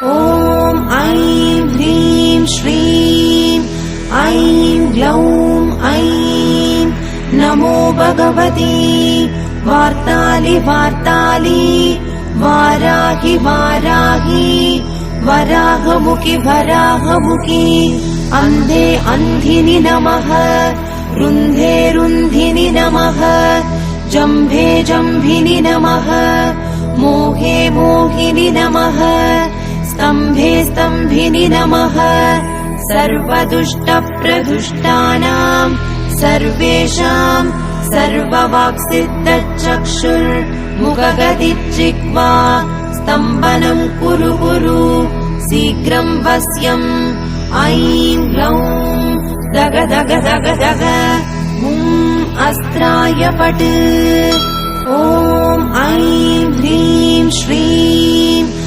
ॐ ऐं ह्रीं श्रीं ऐं ग्लौं ऐं नमो भगवती वार्तालि वार्तालि वाराहि वाराहि वराहमुखि वराहमुखि अन्धे अन्धिनि नमः रुन्धे रुन्धिनि नमः जम्भे जम्भिनि नमः मोहे मोहिनि नमः स्तम्भे स्तम्भिनि नमः सर्वदुष्टप्रदुष्टानां सर्वेषां सर्ववाक्सिद्धचक्षुर्मुखगतिर्जिह्वा स्तम्भनं कुरु कुरु शीघ्रं वश्यम् ऐं ग्लौं दग दग दग दग अस्त्राय पट् ॐ ऐं ह्रीं श्रीं